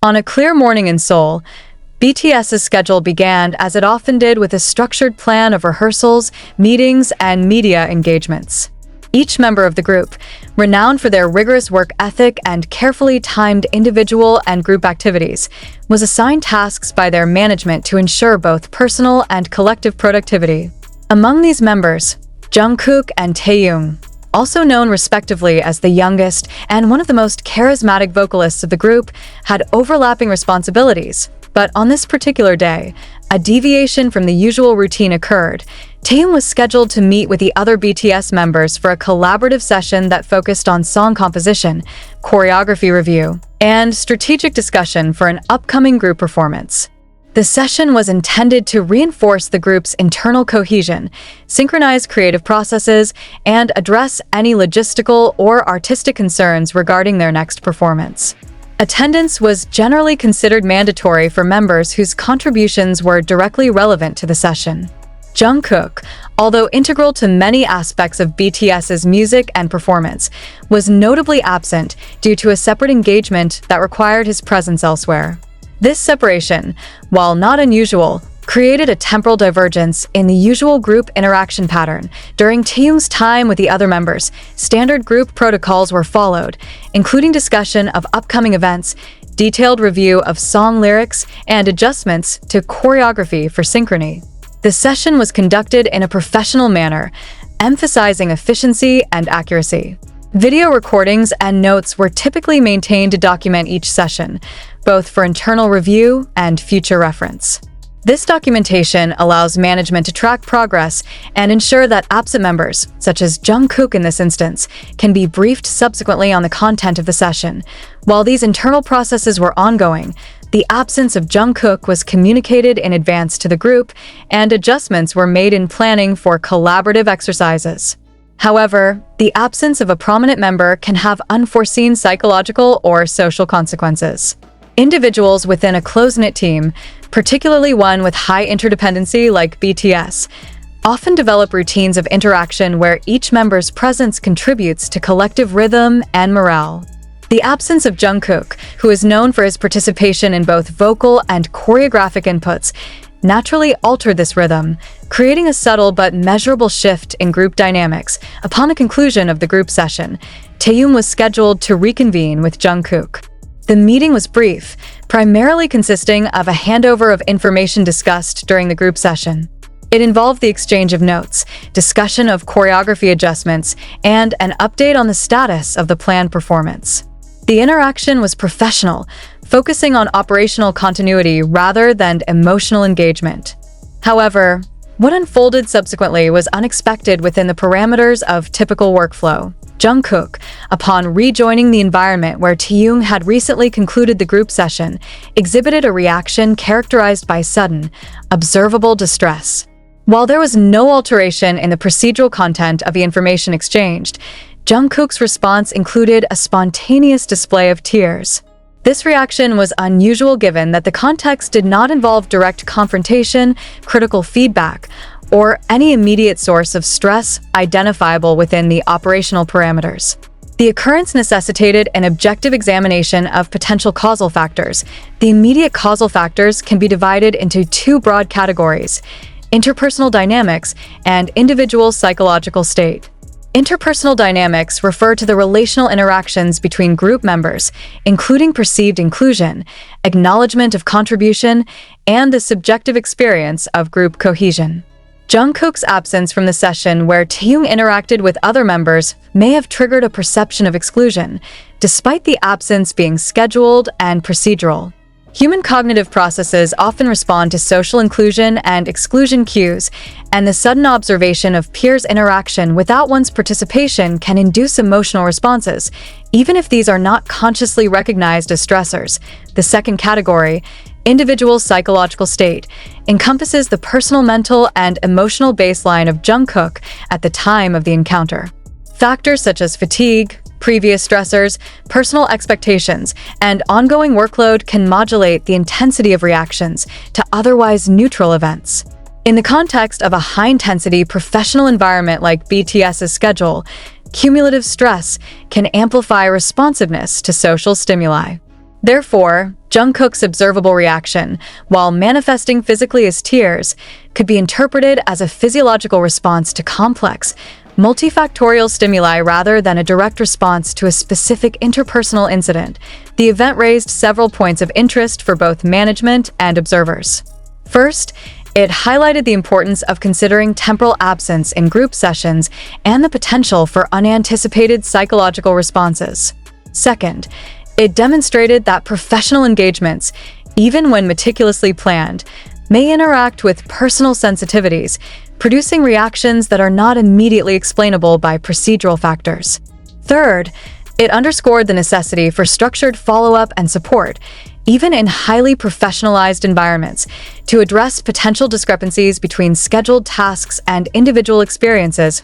On a clear morning in Seoul, BTS's schedule began as it often did with a structured plan of rehearsals, meetings, and media engagements. Each member of the group, renowned for their rigorous work ethic and carefully timed individual and group activities, was assigned tasks by their management to ensure both personal and collective productivity. Among these members, Jungkook and Taehyung, also known respectively as the youngest and one of the most charismatic vocalists of the group, had overlapping responsibilities. But on this particular day, a deviation from the usual routine occurred. Taehyung was scheduled to meet with the other BTS members for a collaborative session that focused on song composition, choreography review, and strategic discussion for an upcoming group performance. The session was intended to reinforce the group's internal cohesion, synchronize creative processes, and address any logistical or artistic concerns regarding their next performance. Attendance was generally considered mandatory for members whose contributions were directly relevant to the session. Jungkook, although integral to many aspects of BTS's music and performance, was notably absent due to a separate engagement that required his presence elsewhere. This separation, while not unusual, created a temporal divergence in the usual group interaction pattern. During Taehyung's time with the other members, standard group protocols were followed, including discussion of upcoming events, detailed review of song lyrics, and adjustments to choreography for synchrony. The session was conducted in a professional manner, emphasizing efficiency and accuracy. Video recordings and notes were typically maintained to document each session, both for internal review and future reference. This documentation allows management to track progress and ensure that absent members, such as Jungkook in this instance, can be briefed subsequently on the content of the session. While these internal processes were ongoing, the absence of Jungkook was communicated in advance to the group, and adjustments were made in planning for collaborative exercises. However, the absence of a prominent member can have unforeseen psychological or social consequences. Individuals within a close-knit team, particularly one with high interdependency like BTS, often develop routines of interaction where each member's presence contributes to collective rhythm and morale. The absence of Jungkook, who is known for his participation in both vocal and choreographic inputs, naturally altered this rhythm, creating a subtle but measurable shift in group dynamics. Upon the conclusion of the group session, Taehyung was scheduled to reconvene with Jungkook. The meeting was brief, primarily consisting of a handover of information discussed during the group session. It involved the exchange of notes, discussion of choreography adjustments, and an update on the status of the planned performance. The interaction was professional, focusing on operational continuity rather than emotional engagement. However, what unfolded subsequently was unexpected within the parameters of typical workflow. Jungkook, upon rejoining the environment where Taehyung had recently concluded the group session, exhibited a reaction characterized by sudden, observable distress. While there was no alteration in the procedural content of the information exchanged, Jungkook's response included a spontaneous display of tears. This reaction was unusual given that the context did not involve direct confrontation, critical feedback, or any immediate source of stress identifiable within the operational parameters. The occurrence necessitated an objective examination of potential causal factors. The immediate causal factors can be divided into two broad categories: interpersonal dynamics and individual psychological state. Interpersonal dynamics refer to the relational interactions between group members, including perceived inclusion, acknowledgement of contribution, and the subjective experience of group cohesion. Jungkook's absence from the session where Taehyung interacted with other members may have triggered a perception of exclusion, despite the absence being scheduled and procedural. Human cognitive processes often respond to social inclusion and exclusion cues, and the sudden observation of peers' interaction without one's participation can induce emotional responses, even if these are not consciously recognized as stressors. The second category, individual psychological state, encompasses the personal mental and emotional baseline of Jungkook at the time of the encounter. Factors such as fatigue, previous stressors, personal expectations, and ongoing workload can modulate the intensity of reactions to otherwise neutral events. In the context of a high-intensity professional environment like BTS's schedule, cumulative stress can amplify responsiveness to social stimuli. Therefore, Jungkook's observable reaction, while manifesting physically as tears, could be interpreted as a physiological response to complex, multifactorial stimuli rather than a direct response to a specific interpersonal incident. The event raised several points of interest for both management and observers. First, it highlighted the importance of considering temporal absence in group sessions and the potential for unanticipated psychological responses. Second, it demonstrated that professional engagements, even when meticulously planned, may interact with personal sensitivities, producing reactions that are not immediately explainable by procedural factors. Third, it underscored the necessity for structured follow-up and support, even in highly professionalized environments, to address potential discrepancies between scheduled tasks and individual experiences.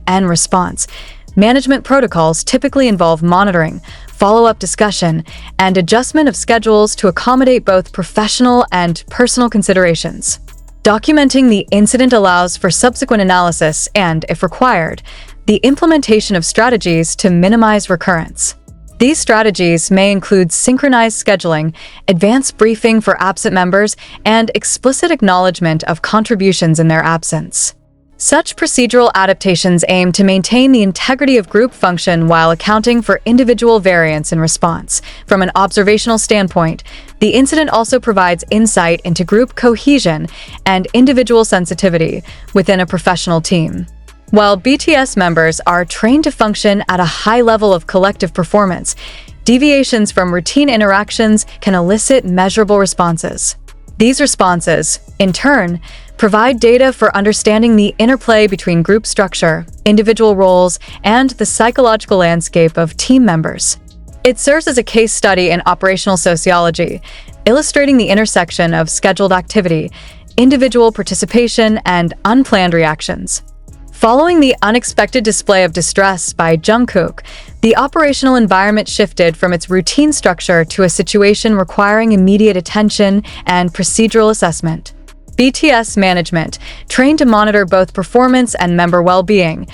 In response, management protocols typically involve monitoring, follow-up discussion, and adjustment of schedules to accommodate both professional and personal considerations. Documenting the incident allows for subsequent analysis and, if required, the implementation of strategies to minimize recurrence. These strategies may include synchronized scheduling, advanced briefing for absent members, and explicit acknowledgement of contributions in their absence. Such procedural adaptations aim to maintain the integrity of group function while accounting for individual variance in response. From an observational standpoint, the incident also provides insight into group cohesion and individual sensitivity within a professional team. While BTS members are trained to function at a high level of collective performance, deviations from routine interactions can elicit measurable responses. These responses, in turn, provide data for understanding the interplay between group structure, individual roles, and the psychological landscape of team members. It serves as a case study in operational sociology, illustrating the intersection of scheduled activity, individual participation, and unplanned reactions. Following the unexpected display of distress by Jungkook, the operational environment shifted from its routine structure to a situation requiring immediate attention and procedural assessment. BTS management, trained to monitor both performance and member well-being,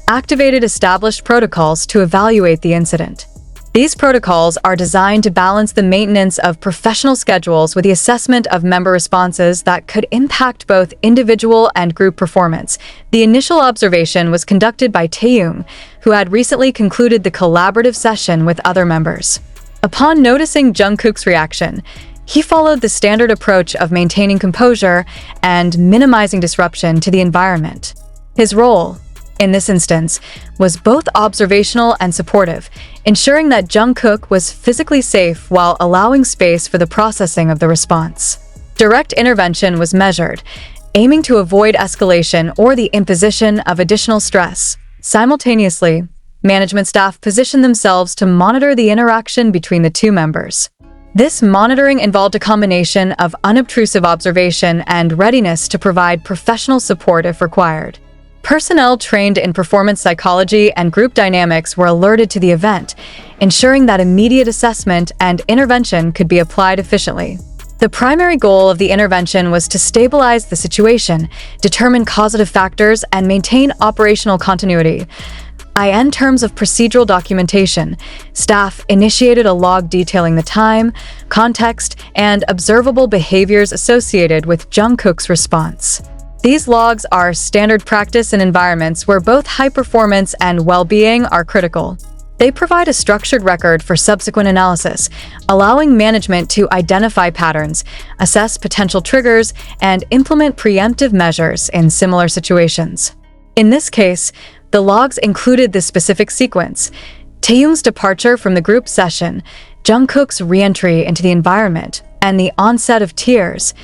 activated established protocols to evaluate the incident. These protocols are designed to balance the maintenance of professional schedules with the assessment of member responses that could impact both individual and group performance. The initial observation was conducted by Taehyung, who had recently concluded the collaborative session with other members. Upon noticing Jungkook's reaction, he followed the standard approach of maintaining composure and minimizing disruption to the environment. His role, in this instance, was both observational and supportive, ensuring that Jungkook was physically safe while allowing space for the processing of the response. Direct intervention was measured, aiming to avoid escalation or the imposition of additional stress. Simultaneously, management staff positioned themselves to monitor the interaction between the two members. This monitoring involved a combination of unobtrusive observation and readiness to provide professional support if required. Personnel trained in performance psychology and group dynamics were alerted to the event, ensuring that immediate assessment and intervention could be applied efficiently. The primary goal of the intervention was to stabilize the situation, determine causative factors, and maintain operational continuity. In terms of procedural documentation, staff initiated a log detailing the time, context, and observable behaviors associated with Jungkook's response. These logs are standard practice in environments where both high performance and well-being are critical. They provide a structured record for subsequent analysis, allowing management to identify patterns, assess potential triggers, and implement preemptive measures in similar situations. In this case, the logs included the specific sequence: Taehyung's departure from the group session, Jungkook's re-entry into the environment, and the onset of tears.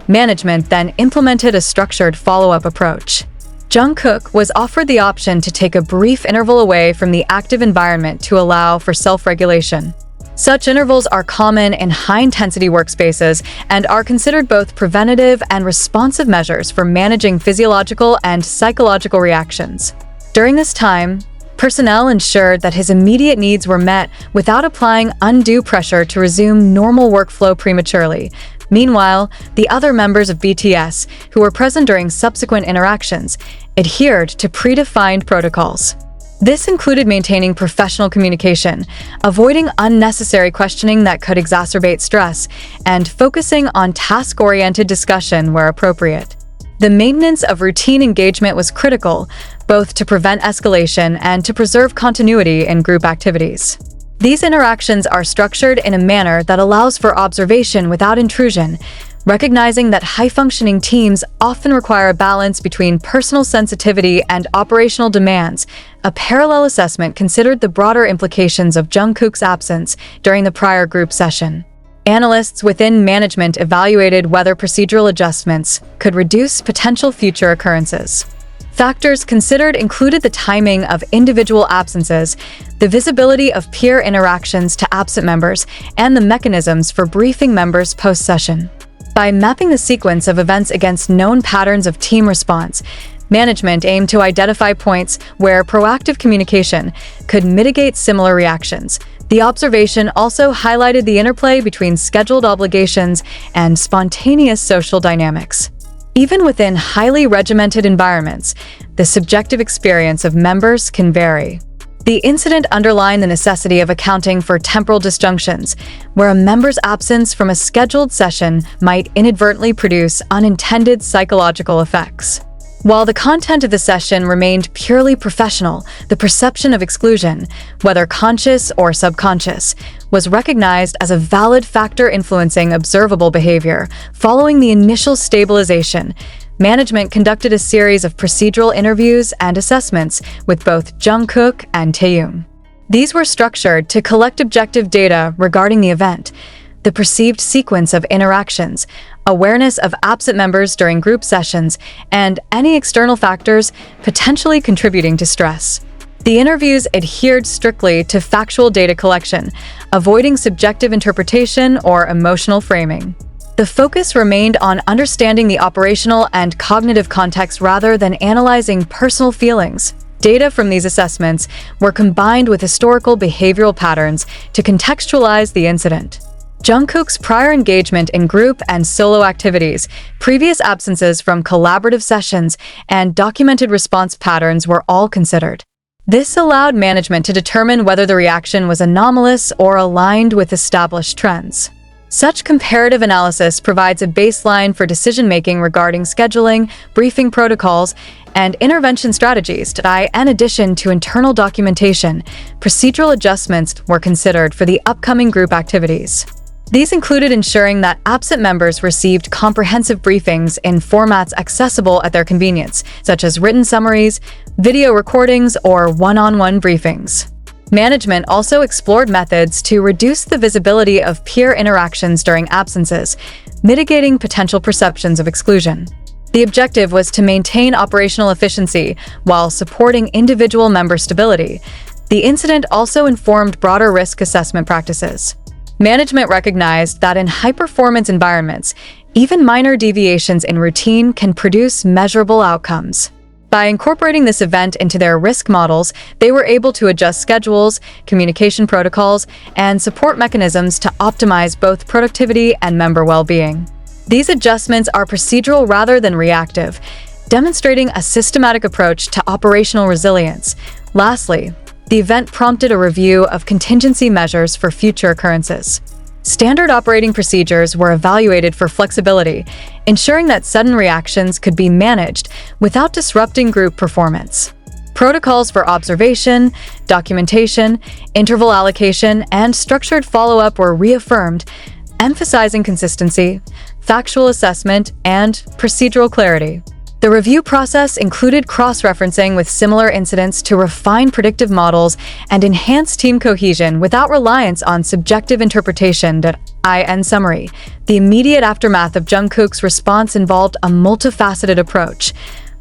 Management then implemented a structured follow-up approach. Jungkook was offered the option to take a brief interval away from the active environment to allow for self-regulation. Such intervals are common in high-intensity workspaces and are considered both preventative and responsive measures for managing physiological and psychological reactions. During this time, personnel ensured that his immediate needs were met without applying undue pressure to resume normal workflow prematurely. Meanwhile, the other members of BTS, who were present during subsequent interactions, adhered to predefined protocols. This included maintaining professional communication, avoiding unnecessary questioning that could exacerbate stress, and focusing on task-oriented discussion where appropriate. The maintenance of routine engagement was critical, both to prevent escalation and to preserve continuity in group activities. These interactions are structured in a manner that allows for observation without intrusion, recognizing that high-functioning teams often require a balance between personal sensitivity and operational demands. A parallel assessment considered the broader implications of Jungkook's absence during the prior group session. Analysts within management evaluated whether procedural adjustments could reduce potential future occurrences. Factors considered included the timing of individual absences, the visibility of peer interactions to absent members, and the mechanisms for briefing members post-session. By mapping the sequence of events against known patterns of team response, management aimed to identify points where proactive communication could mitigate similar reactions. The observation also highlighted the interplay between scheduled obligations and spontaneous social dynamics. Even within highly regimented environments, the subjective experience of members can vary. The incident underlined the necessity of accounting for temporal disjunctions, where a member's absence from a scheduled session might inadvertently produce unintended psychological effects. While the content of the session remained purely professional, the perception of exclusion, whether conscious or subconscious, was recognized as a valid factor influencing observable behavior. Following the initial stabilization, management conducted a series of procedural interviews and assessments with both Jungkook and Taehyung. These were structured to collect objective data regarding the event, the perceived sequence of interactions, awareness of absent members during group sessions, and any external factors potentially contributing to stress. The interviews adhered strictly to factual data collection, avoiding subjective interpretation or emotional framing. The focus remained on understanding the operational and cognitive context rather than analyzing personal feelings. Data from these assessments were combined with historical behavioral patterns to contextualize the incident. Jungkook's prior engagement in group and solo activities, previous absences from collaborative sessions, and documented response patterns were all considered. This allowed management to determine whether the reaction was anomalous or aligned with established trends. Such comparative analysis provides a baseline for decision-making regarding scheduling, briefing protocols, and intervention strategies. In addition to internal documentation, procedural adjustments were considered for the upcoming group activities. These included ensuring that absent members received comprehensive briefings in formats accessible at their convenience, such as written summaries, video recordings, or one-on-one briefings. Management also explored methods to reduce the visibility of peer interactions during absences, mitigating potential perceptions of exclusion. The objective was to maintain operational efficiency while supporting individual member stability. The incident also informed broader risk assessment practices. Management recognized that in high-performance environments, even minor deviations in routine can produce measurable outcomes. By incorporating this event into their risk models, they were able to adjust schedules, communication protocols, and support mechanisms to optimize both productivity and member well-being. These adjustments are procedural rather than reactive, demonstrating a systematic approach to operational resilience. Lastly, the event prompted a review of contingency measures for future occurrences. Standard operating procedures were evaluated for flexibility, ensuring that sudden reactions could be managed without disrupting group performance. Protocols for observation, documentation, interval allocation, and structured follow-up were reaffirmed, emphasizing consistency, factual assessment, and procedural clarity. The review process included cross-referencing with similar incidents to refine predictive models and enhance team cohesion without reliance on subjective interpretation. In summary, the immediate aftermath of Jungkook's response involved a multifaceted approach: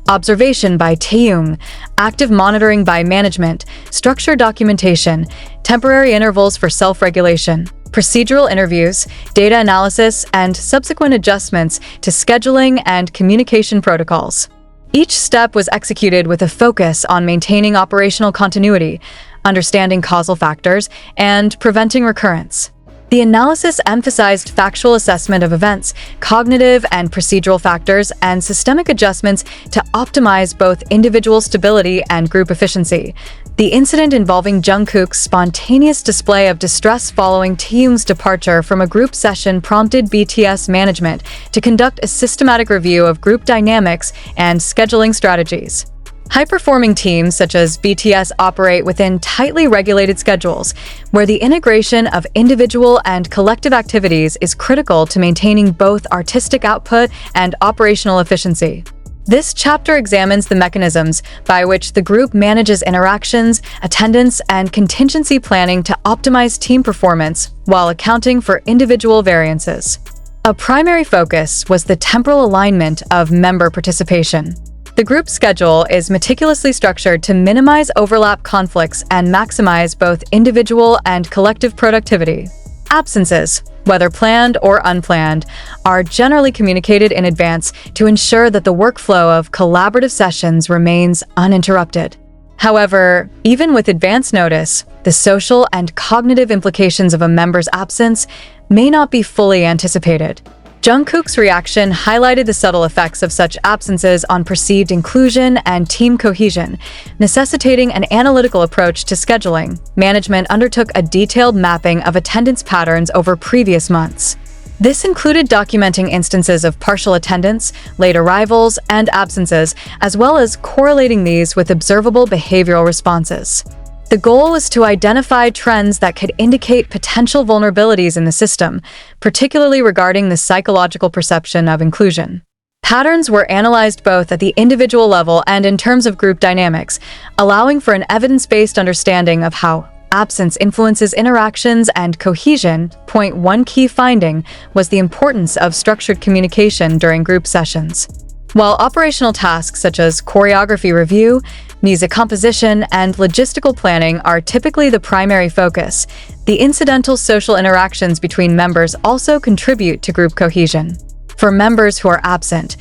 observation by Taehyung, active monitoring by management, structured documentation, temporary intervals for self-regulation, procedural interviews, data analysis, and subsequent adjustments to scheduling and communication protocols. Each step was executed with a focus on maintaining operational continuity, understanding causal factors, and preventing recurrence. The analysis emphasized factual assessment of events, cognitive and procedural factors, and systemic adjustments to optimize both individual stability and group efficiency. The incident involving Jungkook's spontaneous display of distress following Taehyung's departure from a group session prompted BTS management to conduct a systematic review of group dynamics and scheduling strategies. High-performing teams such as BTS operate within tightly regulated schedules, where the integration of individual and collective activities is critical to maintaining both artistic output and operational efficiency. This chapter examines the mechanisms by which the group manages interactions, attendance, and contingency planning to optimize team performance while accounting for individual variances. A primary focus was the temporal alignment of member participation. The group schedule is meticulously structured to minimize overlap conflicts and maximize both individual and collective productivity. Absences, whether planned or unplanned, are generally communicated in advance to ensure that the workflow of collaborative sessions remains uninterrupted. However, even with advance notice, the social and cognitive implications of a member's absence may not be fully anticipated. Jungkook's reaction highlighted the subtle effects of such absences on perceived inclusion and team cohesion. Necessitating an analytical approach to scheduling, management undertook a detailed mapping of attendance patterns over previous months. This included documenting instances of partial attendance, late arrivals, and absences, as well as correlating these with observable behavioral responses. The goal was to identify trends that could indicate potential vulnerabilities in the system, particularly regarding the psychological perception of inclusion. Patterns were analyzed both at the individual level and in terms of group dynamics, allowing for an evidence-based understanding of how absence influences interactions and cohesion. One key finding was the importance of structured communication during group sessions. While operational tasks such as choreography review, music composition, and logistical planning are typically the primary focus, the incidental social interactions between members also contribute to group cohesion. For members who are absent,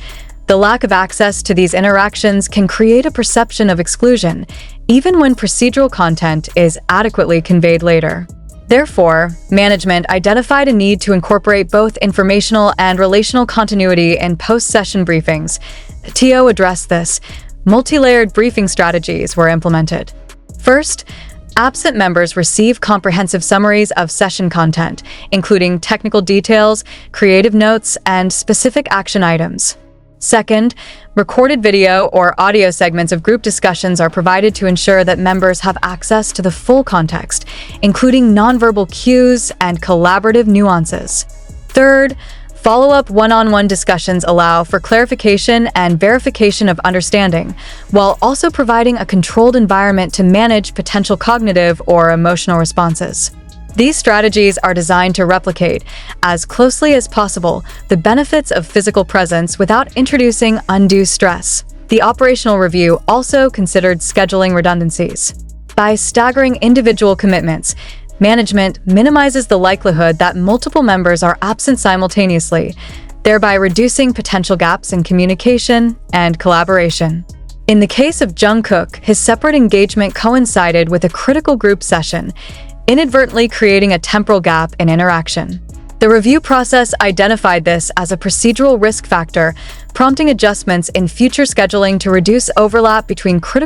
the lack of access to these interactions can create a perception of exclusion, even when procedural content is adequately conveyed later. Therefore, management identified a need to incorporate both informational and relational continuity in post-session briefings. TO addressed this. Multi-layered briefing strategies were implemented. First, absent members receive comprehensive summaries of session content, including technical details, creative notes, and specific action items. Second, recorded video or audio segments of group discussions are provided to ensure that members have access to the full context, including nonverbal cues and collaborative nuances. Third, follow-up one-on-one discussions allow for clarification and verification of understanding, while also providing a controlled environment to manage potential cognitive or emotional responses. These strategies are designed to replicate, as closely as possible, the benefits of physical presence without introducing undue stress. The operational review also considered scheduling redundancies. By staggering individual commitments, management minimizes the likelihood that multiple members are absent simultaneously, thereby reducing potential gaps in communication and collaboration. In the case of Jungkook, his separate engagement coincided with a critical group session, inadvertently creating a temporal gap in interaction. The review process identified this as a procedural risk factor, prompting adjustments in future scheduling to reduce overlap between critical